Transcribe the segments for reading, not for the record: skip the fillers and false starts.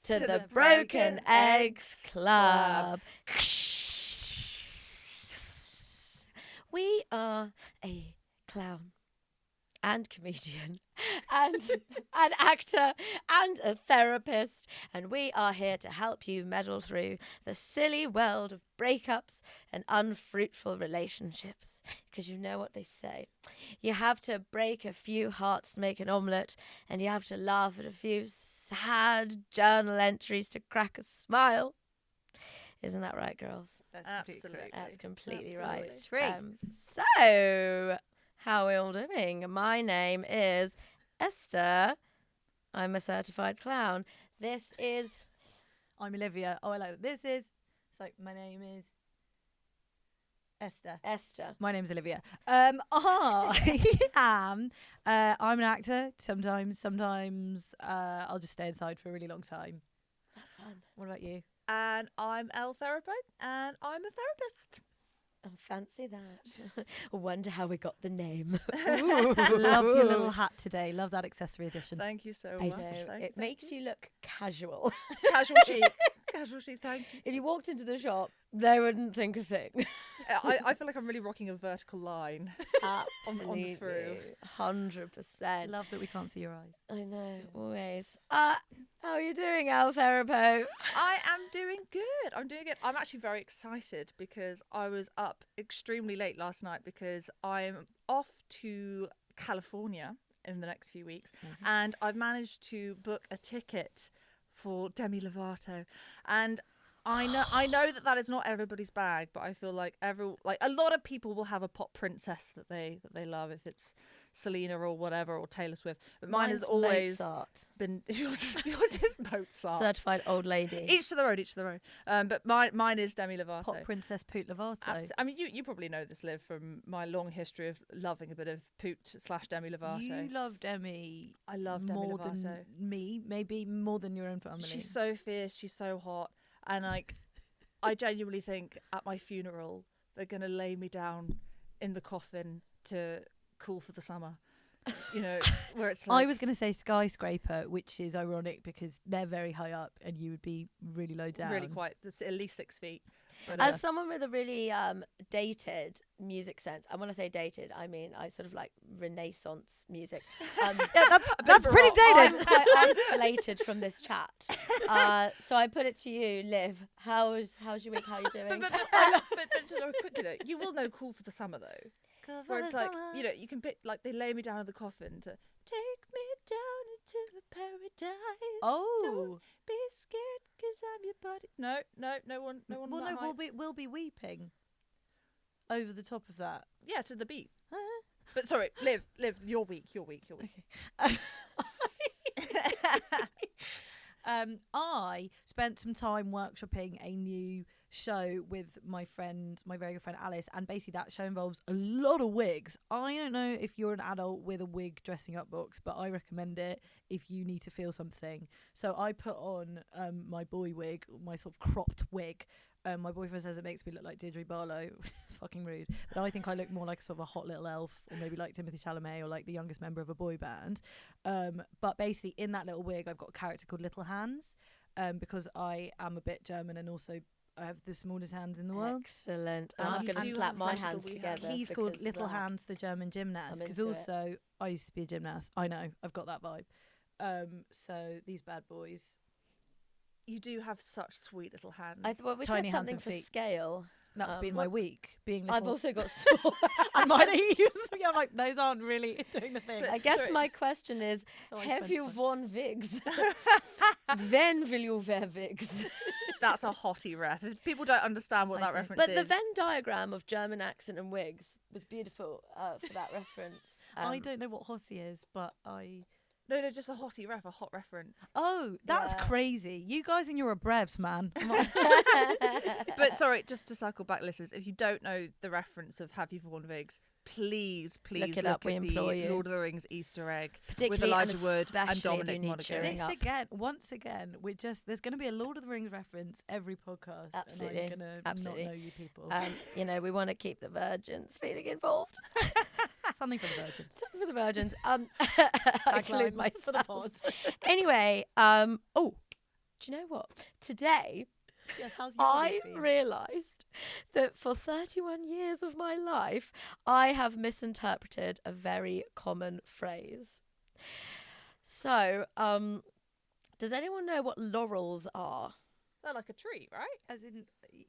to the Broken Eggs Club. We are a clown and comedian and an actor and a therapist, and we are here to help you meddle through the silly world of breakups and unfruitful relationships. Because you know what they say, you have to break a few hearts to make an omelette, and you have to laugh at a few sad journal entries to crack a smile. Isn't that right, girls? That's Absolutely. That's completely Absolutely. right. So, how are we all doing? My name is Esther. I'm a certified clown. This is... I'm Olivia. Oh, I like it. This is... So, my name is... Esther. My name's Olivia. I am... I'm an actor. Sometimes I'll just stay inside for a really long time. That's fun. What about you? And I'm Therapo, and I'm a therapist. Oh, fancy that. Wonder how we got the name. Love your little hat today. Love that accessory edition. Thank you so I much. know. It makes you look casual. Casual chic. Casual chic, thank you. If you walked into the shop, they wouldn't think a thing. I feel like I'm really rocking a vertical line. Absolutely. on through. 100%. Love that we can't see your eyes. I know, always. How are you doing, Al Therapo? I am doing good. I'm actually very excited because I was up extremely late last night because I'm off to California in the next few weeks. Amazing. And I've managed to book a ticket for Demi Lovato. And I know that is not everybody's bag, but I feel like a lot of people will have a pop princess that they love, if it's Selena or whatever, or Taylor Swift. But mine has always Mozart. been yours is Mozart. Certified old lady. Each to their own. But mine is Demi Lovato. Pop princess Poot Lovato. I mean, you probably know this, Liv, from my long history of loving a bit of Poot/Demi Lovato. You love Demi. I love Demi more Lovato. than me, maybe more than your own family. She's so fierce. She's so hot. And like, I genuinely think at my funeral they're gonna lay me down in the coffin to Cool for the Summer. You know, where it's like... I was going to say Skyscraper, which is ironic because they're very high up and you would be really low down. Really quite, at least 6 feet. But, As someone with a really dated music sense, and when I say dated, I mean I sort of like Renaissance music. Yeah, that's pretty dated. I'm quite isolated from this chat. So I put it to you, Liv. How's your week? How are you doing? but quickly though, you will know Cool for the Summer though. Where it's like, you know, you can pick, like, they lay me down in the coffin to take me down into the paradise. Oh. Don't be scared, 'cause I'm your buddy. No one. Well, that no, high. we'll be weeping over the top of that. Yeah, to the beat. But sorry, Liv, you're weak. Okay. I spent some time workshopping a new show with my very good friend Alice, and basically that show involves a lot of wigs. I don't know if you're an adult with a wig dressing up box, but I recommend it if you need to feel something. So I put on my boy wig, my sort of cropped wig. My boyfriend says it makes me look like Deirdre Barlow. It's fucking rude. But I think I look more like sort of a hot little elf, or maybe like Timothy Chalamet, or like the youngest member of a boy band. But basically in that little wig, I've got a character called Little Hands, because I am a bit German and also I have the smallest hands in the world. Excellent. And I'm you going to do slap have my special hands we together. He's because called of Little that. Hands, the German gymnast, I'm because into it. also I used to be a gymnast. I know, I've got that vibe. So these bad boys. You do have such sweet little hands. I thought we should Tiny have hands something and for feet. scale. That's been my week, being little. I've also got small. and mine are huge. Yeah, I'm like, those aren't really doing the thing. I guess Sorry. my question is, So I have spent you time. worn wigs? Then will you wear wigs? That's a hottie ref. If people don't understand what I that do. reference But is. the Venn diagram of German accent and wigs was beautiful for that reference. I don't know what Hossie is, but I... No, just a hottie ref, a hot reference. Oh, that's Yeah. crazy. You guys and your brevs, man. But sorry, just to circle back, listeners, if you don't know the reference of Have You Worn Wigs, please Look it up, we at the implore you. Lord of the Rings Easter egg with Particularly Elijah and Wood and especially if Dominic you need Monaghan. cheering up. Once again, there's going to be a Lord of the Rings reference every podcast. Absolutely, And I'm going to absolutely. not know you people. You know, we want to keep the virgins feeling involved. Something for the virgins. Something for the virgins. I include Tagline for the myself. pod. Anyway, do you know what? Today, Yes, how's yours I been? realised that for 31 years of my life, I have misinterpreted a very common phrase. So, does anyone know what laurels are? They're like a tree, right? As in,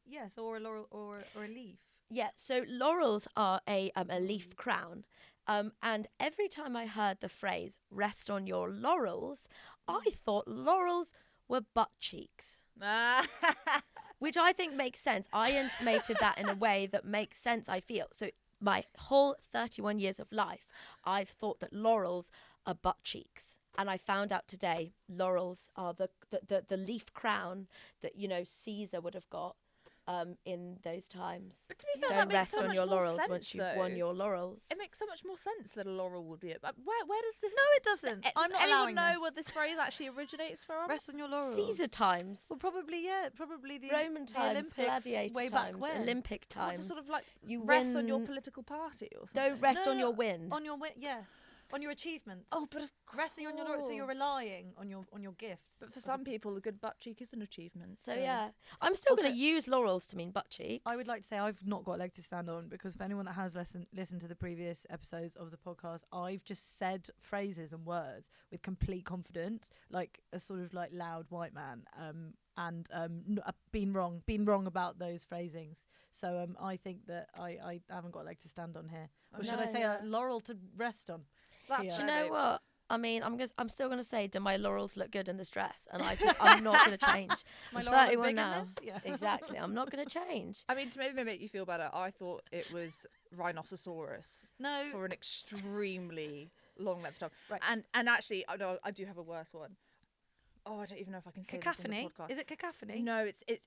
yes, or a laurel or a leaf. Yeah, so laurels are a leaf crown. And every time I heard the phrase "rest on your laurels," I thought laurels were butt cheeks, which I think makes sense. I intimated that in a way that makes sense, I feel. So my whole 31 years of life, I've thought that laurels are butt cheeks. And I found out today laurels are the leaf crown that, you know, Caesar would have got in those times. But to be fair, Don't that makes rest so on much your more laurels sense, once you've won though. your laurels. It makes so much more sense that a laurel would be it. But where does this? No, it doesn't. I'm not Does allowing anyone know this. where this phrase actually originates from? Rest on your laurels. Caesar times, Well, probably, yeah. Probably the Roman the times, Olympics gladiator way times, back when. Olympic What, times. to sort of like You rest on your win- political party or something? Don't rest No, on your win. On your yes, on your achievements. Oh, but of resting on your laurels, so you're course. relying on your gifts. But for as some people, a good butt cheek is an achievement. So yeah, I'm still Also- going to use laurels to mean butt cheeks. I would like to say I've not got a leg to stand on, because for anyone that has listened to the previous episodes of the podcast, I've just said phrases and words with complete confidence, like a sort of like loud white man, been wrong about those phrasings. So I think that I haven't got a leg to stand on here. Or should I No, say yeah. a laurel to rest on? That's Yeah. Do you fair, know babe. what? I mean, I'm still going to say, do my laurels look good in this dress? And I'm not going to change. My I'm laurel look 31 big in now. this? Yeah. Exactly. I'm not going to change. I mean, to maybe make you feel better, I thought it was rhinoceros No. for an extremely long length of time. Right. And actually, I know I do have a worse one. Oh, I don't even know if I can say this in Cacophony? the podcast. Is it cacophony? No, it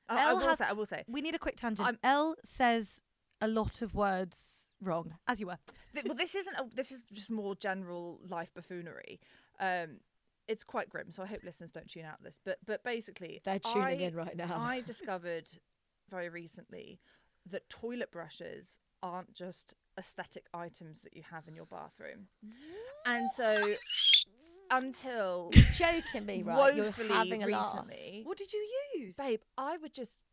Elle I will say. We need a quick tangent. I'm- Elle says a lot of words wrong, as you were. Well, this isn't. This is just more general life buffoonery. It's quite grim, so I hope listeners don't tune out of this. But basically, They're tuning in right now. I discovered very recently that toilet brushes aren't just aesthetic items that you have in your bathroom, and so until You're joking me, right? You're woefully having a laugh. recently, What did you use? babe, I would just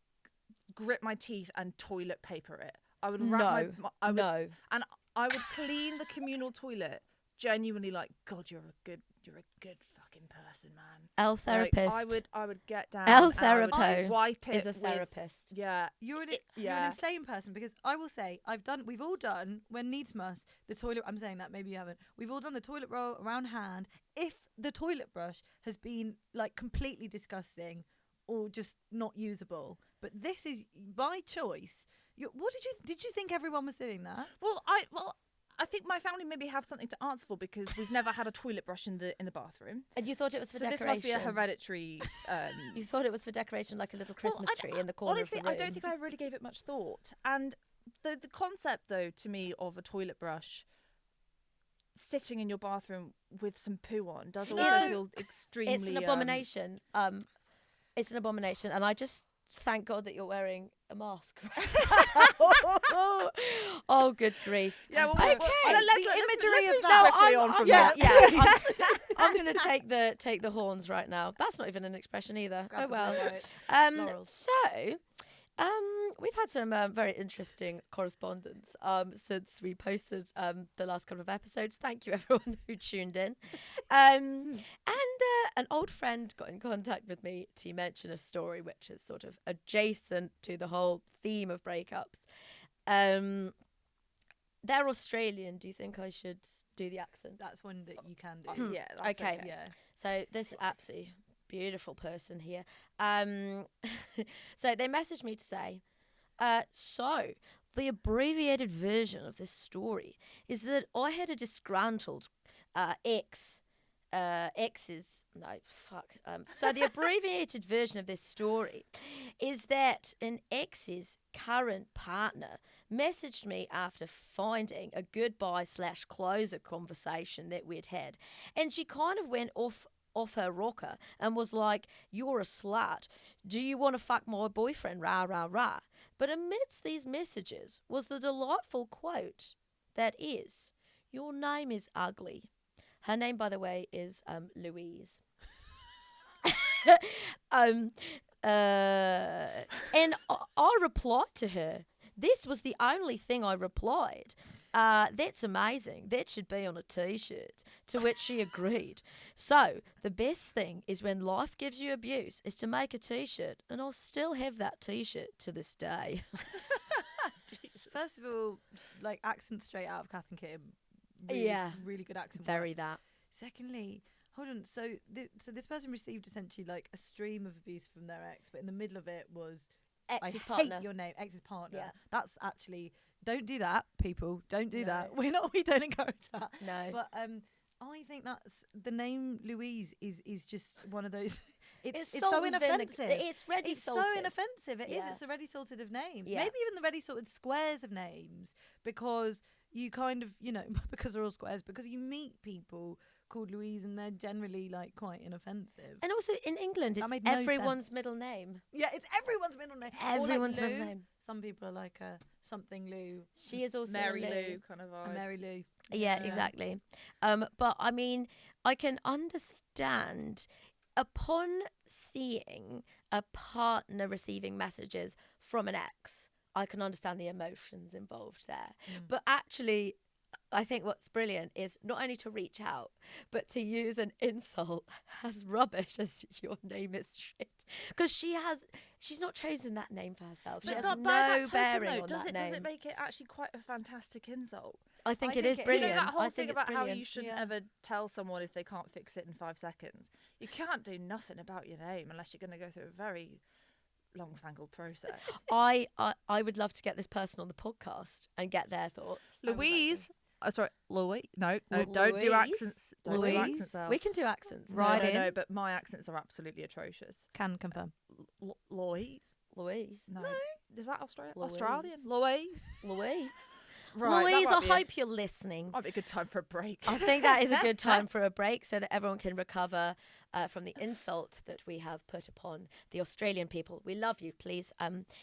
grit my teeth and toilet paper it. I would wrap No, I would, no. and I would clean the communal toilet genuinely like, God, you're a good fucking person, man. Elle Like, therapist I would get down. Elle and I would Therapo wipe it is a with- therapist. Yeah. You're an yeah. insane person, because I will say we've all done, when needs must, the toilet. I'm saying that, maybe you haven't. We've all done the toilet roll around hand. If the toilet brush has been like completely disgusting or just not usable, but this is by choice. What did you think everyone was doing that? Well, I think my family maybe have something to answer for, because we've never had a toilet brush in the bathroom. And you thought it was for So decoration. this must be a hereditary. You thought it was for decoration, like a little Well, Christmas tree in the corner honestly, of the room. I don't think I really gave it much thought. And the concept, though, to me, of a toilet brush sitting in your bathroom with some poo on does No. also feel extremely. It's an abomination. It's an abomination, and I just thank God that you're wearing a mask. Oh, good grief. Yeah, well, Okay. let's imagery move of that. swiftly No, on from yeah, that. yeah. I'm going to take the horns right now. That's not even an expression either. Grab Oh the well. bullets. Laurels. So, we've had some very interesting correspondence since we posted the last couple of episodes. Thank you everyone who tuned in. And an old friend got in contact with me to mention a story which is sort of adjacent to the whole theme of breakups. They're Australian. Do you think I should do the accent? That's one that you can do. Yeah. That's Okay. Yeah. So this absolutely beautiful person here. So they messaged me to say, so the abbreviated version of this story is that I had a disgruntled ex. So the abbreviated version of this story is that an ex's current partner messaged me after finding a goodbye/closer conversation that we'd had, and she kind of went off her rocker and was like, "You're a slut. Do you want to fuck my boyfriend? Rah rah rah." But amidst these messages was the delightful quote that is, "Your name is ugly." Her name, by the way, is Louise. um, and I replied to her. This was the only thing I replied. That's amazing. That should be on a t-shirt. To which she agreed. So the best thing is when life gives you abuse is to make a t-shirt, and I'll still have that t-shirt to this day. First of all, like accent straight out of Kath and Kim. Yeah. Really good accent. Very work. that. Secondly, hold on. So this person received essentially like a stream of abuse from their ex, but in the middle of it was Ex's I partner. hate your name, ex's partner. Yeah. That's actually, don't do that, people. Don't do No. that. We don't encourage that. No. But I think that's the name Louise is just one of those. It's salt so and inoffensive. vinegar. It's ready It's salted. so inoffensive. It is. Yeah. It's the ready salted of names. Yeah. Maybe even the ready salted squares of names, because you kind of, because they're all squares, because you meet people called Louise and they're generally like quite inoffensive. And also in England, That it's made no everyone's sense. middle name. Yeah, it's everyone's middle name. Or like Everyone's middle Lou. name. Some people are like something Lou, She is also Mary a Lou kind of a vibe. Mary Lou. Yeah, exactly. But I mean, I can understand upon seeing a partner receiving messages from an ex, I can understand the emotions involved there. But actually, I think what's brilliant is not only to reach out, but to use an insult as rubbish as your name is shit. Because she's not chosen that name for herself. She But has not no by that token, bearing though, on does that it name. does it make it actually quite a fantastic insult? I think I it think is it- brilliant. You know that whole I thing think about it's how brilliant. you shouldn't Yeah. ever tell someone if they can't fix it in 5 seconds. You can't do nothing about your name unless you're going to go through a very long-fangled process. I would love to get this person on the podcast and get their thoughts. Louise, sorry, Louise. No, Lu- don't do Louise? accents. Don't do Louise? accents. Al. We can do accents. Right. no, in. but my accents are absolutely atrocious. Can confirm. Louise? Louise. No. Is that Louise. Australian? Louise? Louise. Right, Louise, that I might be hope you're listening. might be a good time for a break. I think that is a good time for a break so that everyone can recover from the insult that we have put upon the Australian people. We love you. Please,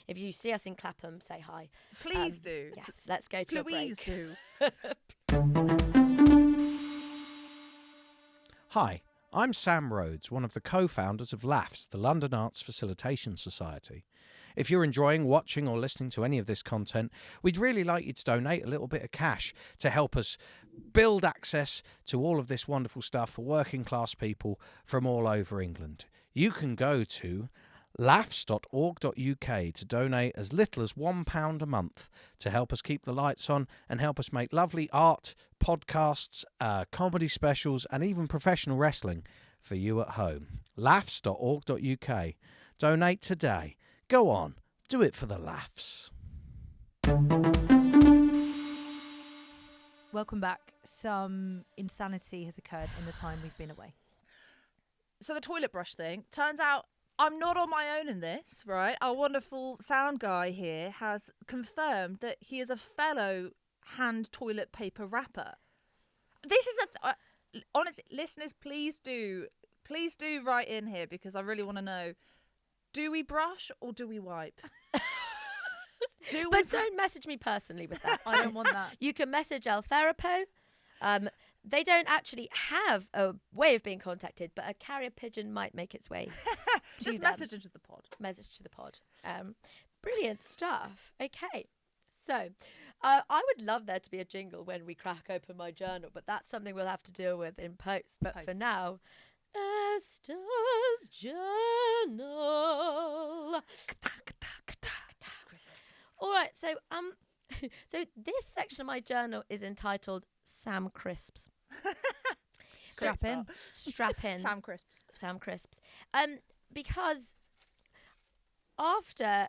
if you see us in Clapham, say hi. Please do. Yes, let's go to Please a break. do. Hi, I'm Sam Rhodes, one of the co-founders of LAFS, the London Arts Facilitation Society. If you're enjoying watching or listening to any of this content, we'd really like you to donate a little bit of cash to help us build access to all of this wonderful stuff for working class people from all over England. You can go to lafs.org.uk to donate as little as £1 a month to help us keep the lights on and help us make lovely art, podcasts, comedy specials and even professional wrestling for you at home. lafs.org.uk. Donate today. Go on, do it for the laughs. Welcome back. Some insanity has occurred in the time we've been away. So the toilet brush thing, turns out I'm not on my own in this, right? Our wonderful sound guy here has confirmed that he is a fellow hand toilet paper rapper. This is honestly, listeners, please do write in here because I really want to know, do we brush or do we wipe? But don't message me personally with that. I don't want that. You can message El Therapo. They don't actually have a way of being contacted, but a carrier pigeon might make its way. Just them. message into the pod. Message to the pod. Brilliant stuff. Okay. So, I would love there to be a jingle when we crack open my journal, but that's something we'll have to deal with in post. But for now, Esther's journal. All right. So, so this section of my journal is entitled Sam Crisps. Strap in. Strap in. Sam Crisps. Sam Crisps. Because after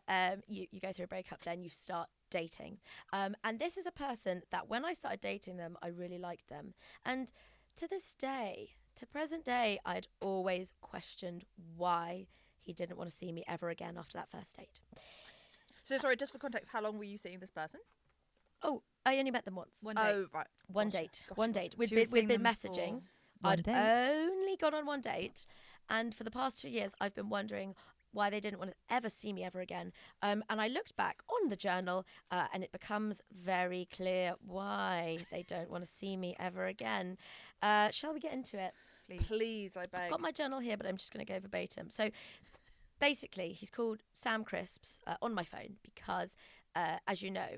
you go through a breakup, then you start dating. And this is a person that when I started dating them, I really liked them. And to this day, to present day, I'd always questioned why he didn't want to see me ever again after that first date. So sorry, just for context, how long were you seeing this person? Oh, I only met them once. One day. Oh, right. One Gotcha, date. gotcha, One gotcha. date. We'd She was been, we'd seeing been them messaging. One I'd date. only gone on one date. And for the past 2 years, I've been wondering why they didn't want to ever see me ever again. And I looked back on the journal and it becomes very clear why they don't want to see me ever again. Shall we get into it? Please, I beg. I've got my journal here, but I'm just going to go verbatim. So basically, he's called Sam Crisps on my phone because, as you know,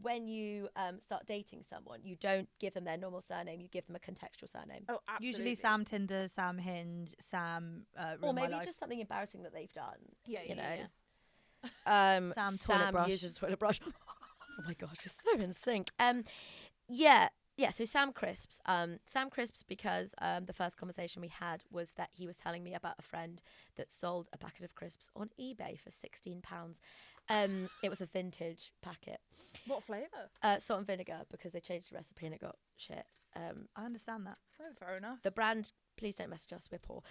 when you start dating someone, you don't give them their normal surname, you give them a contextual surname. Oh, absolutely. Usually Sam Tinder, Sam Hinge, Sam. Or Ruin My maybe Life. just something embarrassing that they've done. Yeah, you know. Sam toilet brush. uses toilet brush. Oh my gosh, we're so in sync. Yeah. So Sam Crisps. Sam Crisps because the first conversation we had was that he was telling me about a friend that sold a packet of crisps on eBay for £16. It was a vintage packet. What flavour? Salt and vinegar because they changed the recipe and it got shit. I understand that. Oh, fair enough. The brand, please don't message us, we're poor.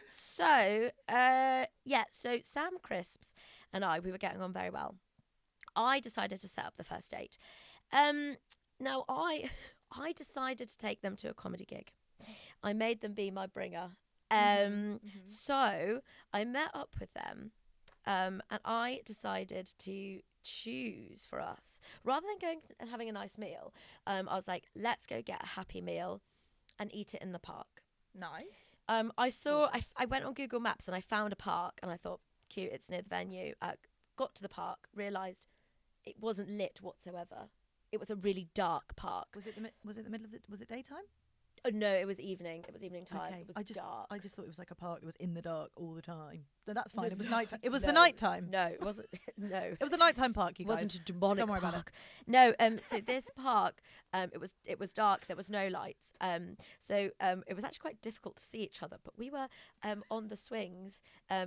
So Sam Crisps and we were getting on very well. I decided to set up the first date. Now, I decided to take them to a comedy gig. I made them be my bringer. So I met up with them and I decided to choose for us. Rather than going and having a nice meal, I was like, let's go get a Happy Meal and eat it in the park. Nice. I went on Google Maps and I found a park and I thought, cute, it's near the venue. Got to the park, realised it wasn't lit whatsoever. It was a really dark park. Was it the middle of the? Was it daytime? Oh, no, it was evening. It was evening time. Okay. It was dark. I just thought it was like a park. It was in the dark all the time. No, that's fine. It was night. It was No. the night time. No, it wasn't. No, It was a nighttime park. You it guys. wasn't a demonic Don't worry park. about No, so this park, it was dark. There was no lights. So it was actually quite difficult to see each other. But we were on the swings,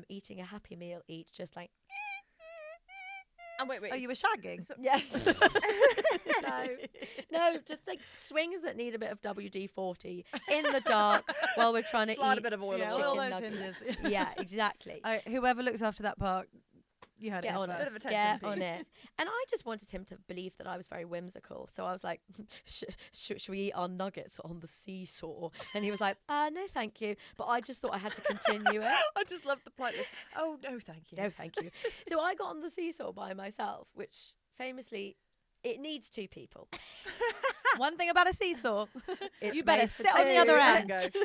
eating a Happy Meal each, just like. And wait. Oh, you were shagging. Yeah. no, just like swings that need a bit of WD-40 in the dark while we're trying to Slide eat a bit of oil Yeah, on all chicken those nuggets. hinges. Yeah, exactly. Whoever looks after that park, you heard Get it on first. Bit of it. attention, Get on please. it. And I just wanted him to believe that I was very whimsical. So I was like, should we eat our nuggets on the seesaw? And he was like, no, thank you. But I just thought I had to continue it. I just love the politeness. Oh, no, thank you. No, thank you. So I got on the seesaw by myself, which famously, it needs two people. One thing about a seesaw, It's you better made for sit on the two. other And end. go.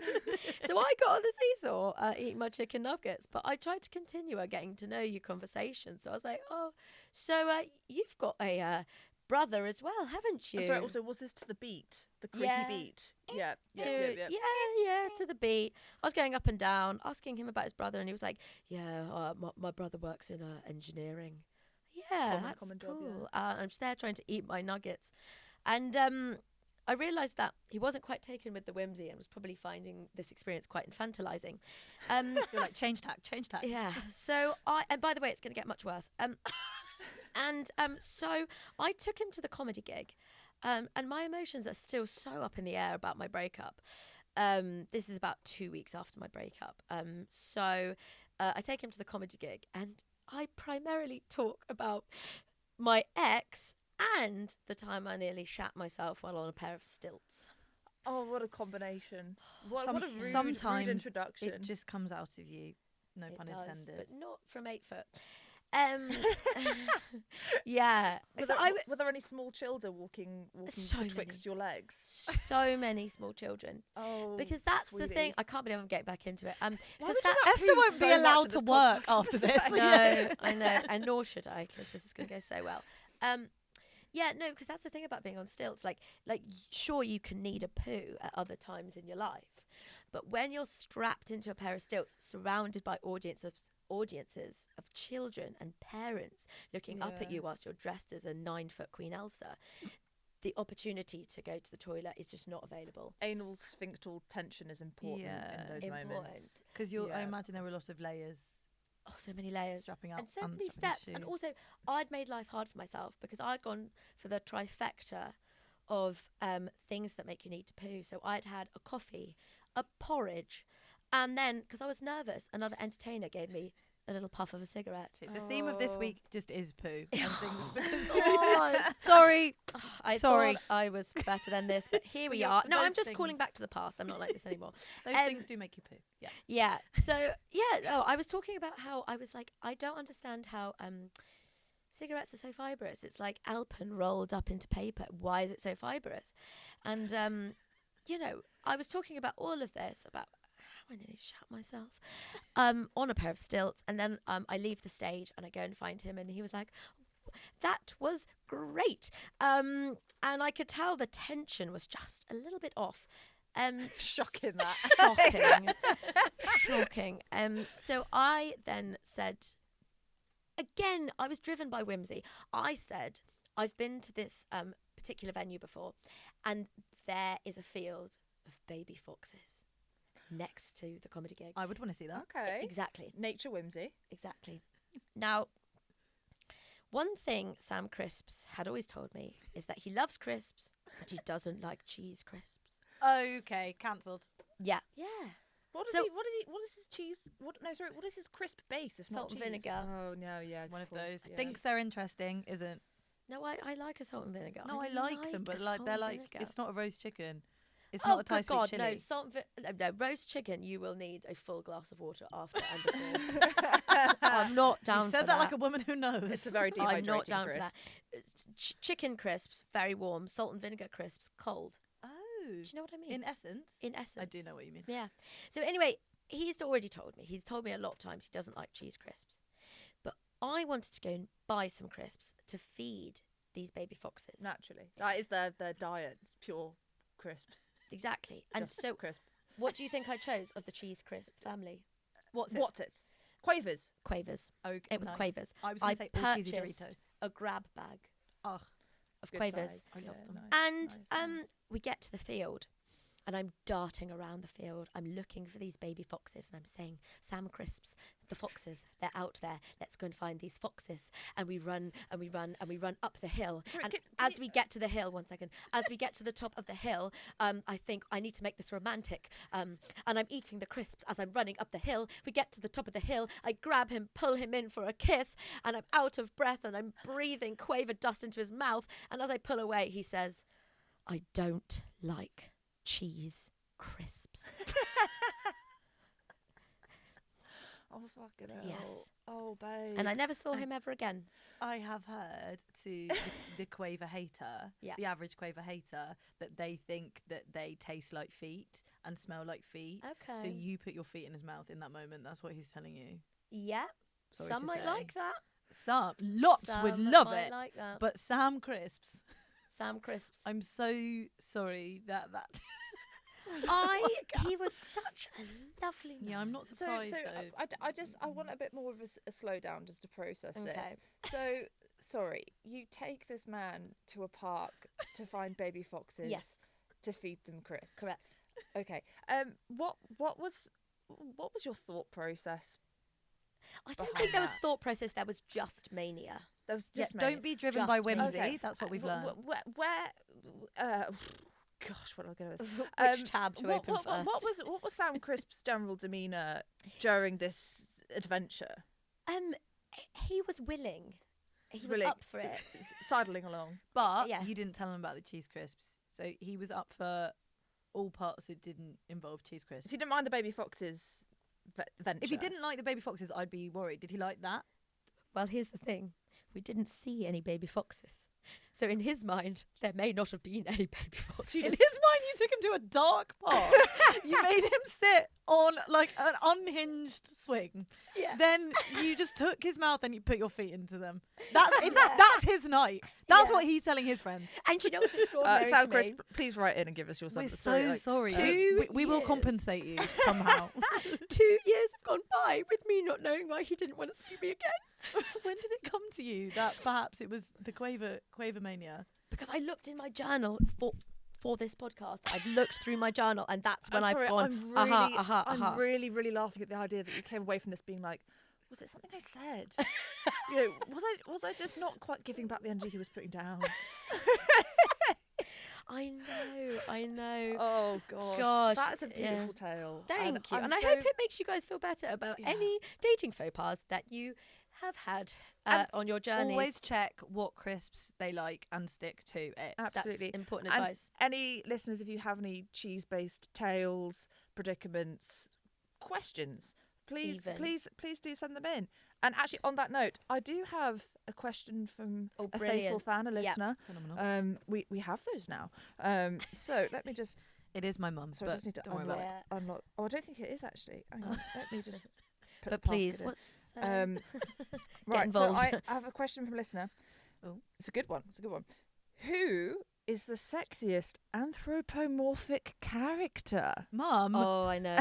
So I got on the seesaw, eating my chicken nuggets, but I tried to continue a getting to know you conversation. So I was like, oh, so you've got a brother as well, haven't you? Oh, sorry, also, was this to the beat? The creaky Yeah. beat? Yeah. To the beat. I was going up and down, asking him about his brother, and he was like, yeah, my brother works in engineering. Yeah, that's common cool. job, yeah. I'm just there trying to eat my nuggets. And I realised that he wasn't quite taken with the whimsy and was probably finding this experience quite infantilising. You're like, change tack. Yeah. So and by the way, it's going to get much worse. So I took him to the comedy gig, and my emotions are still so up in the air about my breakup. This is about 2 weeks after my breakup. So I take him to the comedy gig, and I primarily talk about my ex and the time I nearly shat myself while on a pair of stilts. Oh, what a combination. What a rude sometimes introduction. It just comes out of you. No It pun does, intended. but not from 8 foot. Yeah. Were there any small children walking So betwixt your legs? So many small children. Oh, Because that's the sweetie. thing. I can't believe I'm getting back into it. Why Because would you that, not Esther poo won't so be much allowed in to this work podcast after this. episode? no, I know, and nor should I, because this is going to go so well. Yeah, no, because that's the thing about being on stilts. Like, sure, you can need a poo at other times in your life, but when you're strapped into a pair of stilts, surrounded by audiences of children and parents looking up at Yeah. you whilst you're dressed as a 9-foot Queen Elsa, the opportunity to go to the toilet is just not available. Anal sphinctal tension is important Yeah. in those moments. Because I Yeah. imagine there were a lot of layers. Oh, so many layers. Strapping up, And so many unstrapping steps. shoe. And also, I'd made life hard for myself because I'd gone for the trifecta of things that make you need to poo. So I'd had a coffee, a porridge, and then, because I was nervous, another entertainer gave me a little puff of a cigarette. The theme of this Oh. week just is poo. and things. Oh, Sorry. I Sorry. thought I was better than this, but here we Yeah, are. but No, I'm those just calling things- back to the past. I'm not like this anymore. Those Um, things do make you poo. Yeah. Yeah. So I was talking about how I was like, I don't understand how cigarettes are so fibrous. It's like Alpen rolled up into paper. Why is it so fibrous? And I was talking about all of this, about how I nearly shat myself on a pair of stilts. And then I leave the stage and I go and find him. And he was like, that was great. And I could tell the tension was just a little bit off. Shocking that. Shocking. So I then said, again, I was driven by whimsy. I said, I've been to this particular venue before, and there is a field of baby foxes next to the comedy gig. I would want to see that. Okay. Exactly. Nature whimsy. Exactly. Now, one thing Sam Crisps had always told me is that he loves crisps, but he doesn't like cheese crisps. Okay, cancelled. Yeah. What So- what is his cheese? What is his crisp base if not Salt and cheese? vinegar. Oh no, yeah. One of course, those. yeah. Thinks they're interesting, isn't? No, I like a salt and vinegar. No, I like them, but a like salt they're and like vinegar. it's not a roast chicken. It's Oh, not a Thai good sweet God, chili. no, salt and no, roast chicken, you will need a full glass of water after and before. I'm not down You said for that like a woman who knows. It's a very dehydrating I'm not down crisp. for that. Chicken crisps, very warm. Salt and vinegar crisps, cold. Oh, Do you know what I mean? in essence. In essence. I do know what you mean. Yeah. So anyway, he's already told me. He's told me a lot of times he doesn't like cheese crisps. But I wanted to go and buy some crisps to feed these baby foxes. Naturally, that is their diet. Pure crisp. Exactly. And Just so crisp. what do you think I chose of the cheese crisp family? What's it? Quavers. Quavers. Okay, It was nice. Quavers. I was going I to say all cheesy purchased Doritos. a grab bag Oh, of Good Quavers. size. I love them. Nice, And nice. we get to the field and I'm darting around the field. I'm looking for these baby foxes and I'm saying, Sam Crisps, the foxes, they're out there. Let's go and find these foxes. And we run and we run and we run up the hill. Sorry, and can as you- we get to the hill, one second, as we get to the top of the hill, I think I need to make this romantic. And I'm eating the crisps as I'm running up the hill. We get to the top of the hill. I grab him, pull him in for a kiss, and I'm out of breath and I'm breathing quaver dust into his mouth. And as I pull away, he says, I don't like cheese crisps. Oh fucking hell. Yes. Oh babe. And I never saw him ever again. I have heard to the Quaver hater, Yeah. the average Quaver hater, that they think that they taste like feet and smell like feet. Okay. So you put your feet in his mouth in that moment. That's what he's telling you. Yeah. Sorry Some to might say. like that. Lots would Some love might it. like that. But Sam Crisps, Sam Crisps. I'm so sorry that. He was such a lovely man. Yeah, I'm not So, surprised so though. I want a bit more of a slowdown just to process Okay. this. So, sorry, you take this man to a park to find baby foxes. Yes. To feed them crisps. Correct. Okay. What was your thought process? I don't Behind think there was that. thought process. There was just mania. There was Yeah, just don't be driven Just by me. whimsy. Okay. That's what we've wh- learned. wh- Where? Gosh, what am I going to? Which tab to open first? What was Sam Crisp's general demeanour during this adventure? He was willing. He was Willing. up for it. Sidling along. But yeah. you didn't tell him about the cheese crisps. So he was up for all parts that didn't involve cheese crisps. So he didn't mind the baby foxes venture. If he didn't like the baby foxes, I'd be worried. Did he like that? Well, here's the thing. We didn't see any baby foxes. So in his mind, there may not have been any baby foxes. In his mind, you took him to a dark park. You made him sit on like an unhinged swing. Yeah. Then you just took his mouth and you put your feet into them. That's his night. That's Yeah. what he's telling his friends. And you know what's extraordinary Sam to me? Crisp, please write in and give us your We're story. so sorry. Two We will years. compensate you somehow. 2 years have gone by with me not knowing why he didn't want to see me again. When did it come to you that perhaps it was the Quaver mania? Because I looked in my journal for this podcast. I've looked through my journal, and that's when I'm sorry, I've gone. I'm really, really laughing at the idea that you came away from this being like, was it something I said? Was I just not quite giving back the energy he was putting down? I know. Oh gosh, Gosh, that's a yeah. beautiful tale. Thank you. I'm And I so- hope it makes you guys feel better about Yeah. any dating faux pas that you have had And on your journeys. Always check what crisps they like and stick to it. Absolutely. That's important And advice. any listeners, if you have any cheese-based tales, predicaments, questions, please do send them in. And actually, on that note, I do have a question from Oh, a faithful brilliant. fan, a Yeah. listener. Phenomenal. We have those now. So let me just. It is my mum. So I but just need to don't worry about it. unlock. Oh, I don't think it is actually. Hang on, let me just. Put But the please, passcode in. what's her name? Right, involved. so I have a question from a listener. Oh. It's a good one. Who is the sexiest anthropomorphic character? Mum. Oh, I know.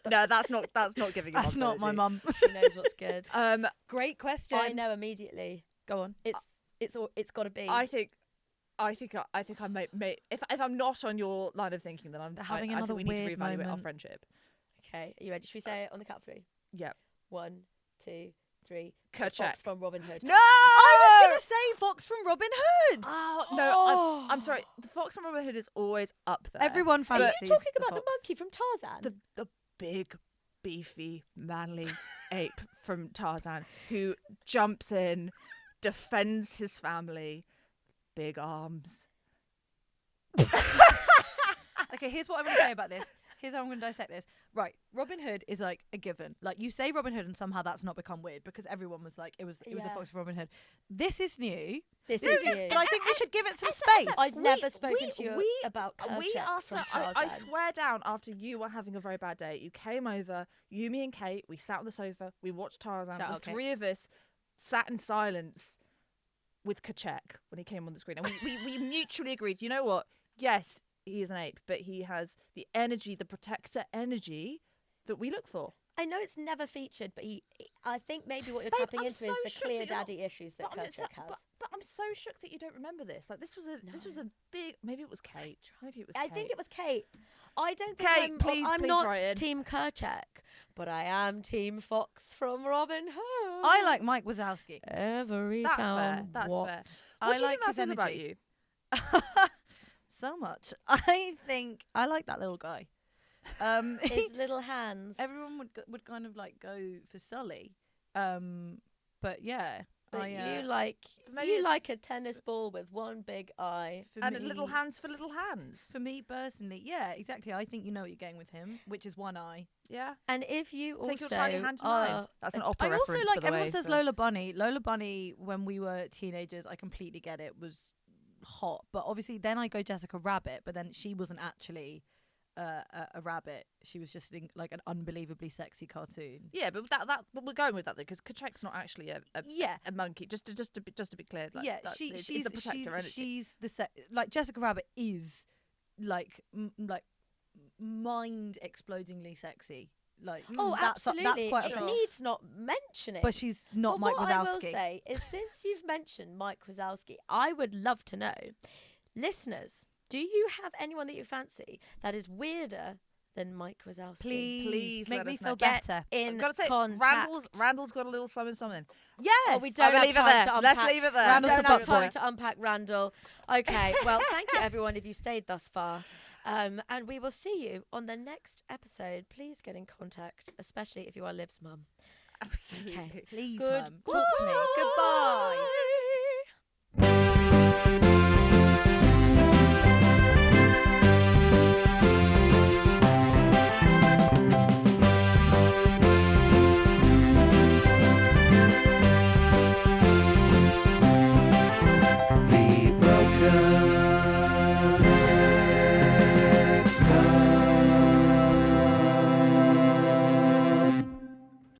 No, that's not giving. That's not my mum. She knows what's good. Great question. I know immediately. Go on. It's got to be. I think I may if I'm not on your line of thinking, then I'm Having I another think we need to weird reevaluate our moment. friendship. Okay, are you ready? Should we say it on the count of 3? Yep. 1, 2, 3. Kerchak. Fox from Robin Hood. No. I was gonna say Fox from Robin Hood. Oh no! I'm sorry. The fox from Robin Hood is always up there. Everyone Are fancies. you talking the about the fox. monkey from Tarzan? the big, beefy, manly ape from Tarzan who jumps in, defends his family, big arms. Okay, here's what I'm going to say about this. Here's how I'm going to dissect this. Right, Robin Hood is like a given. Like you say Robin Hood and somehow that's not become weird because everyone was like, it was a Yeah. fox from Robin Hood. This is new. This is you. But I think we should give it some space. I've never spoken to you about We Kerchak from Tarzan. I swear down, after you were having a very bad day, you came over, you, me and Kate, we sat on the sofa, we watched Tarzan. Shout The out, Kate. 3 of us sat in silence with Kerchak when he came on the screen. And we mutually agreed, you know what? Yes, he is an ape, but he has the energy, the protector energy that we look for. I know it's never featured, but I think maybe what you're Babe, tapping I'm into so is the shook clear that you're not- daddy issues that But I'm, Kerchak has. but I'm so shook that you don't remember this. Like this was a big. Maybe it was Kate. Maybe it was. I Kate. think it was Kate. I don't think Kate, I'm please not write in. Team Kerchak, but I am Team Fox from Robin Hood. I like Mike Wazowski. Every That's town. fair. That's what? fair. I What do you like think his that says about energy. you? So much. I think I like that little guy. His little hands. Everyone would kind of like go for Sully. But yeah. But I, you like maybe you it's- like a tennis ball with one big eye. for And me, little hands for little hands. For me personally, yeah, exactly. I think you know what you're getting with him, which is one eye. Yeah. And if you Take your also tiny hand to mine. are That's an I opera also reference. like by the everyone way, says for- Lola Bunny. Lola Bunny, when we were teenagers, I completely get it, was hot. But obviously, then I go Jessica Rabbit, but then she wasn't actually a rabbit. She was just like an unbelievably sexy cartoon. Yeah, but but we're going with that because Kerchak's not actually a monkey. Just to be clear. Like, Yeah, that is she's the protector energy. she's the like Jessica Rabbit is like mind explodingly sexy. Like Oh, that's absolutely. quite It a needs not mentioning. but she's not But Mike what I will Wazowski. say is, since you've mentioned Mike Wazowski, I would love to know, listeners, do you have anyone that you fancy that is weirder than Mike Wazowski? Please make let me us feel know. Get better. in Gotta say, contact. Randall's got a little something. Yes, Oh, we don't I'll have leave it time there. to Let's unpack. leave it there. Randall's Don't the have fuck time boy. to unpack Randall. Okay, well, thank you everyone if you stayed thus far. And we will see you on the next episode. Please get in contact, especially if you are Liv's mum. Absolutely. Okay. Please, Good. Mum, talk to me. Goodbye. Goodbye.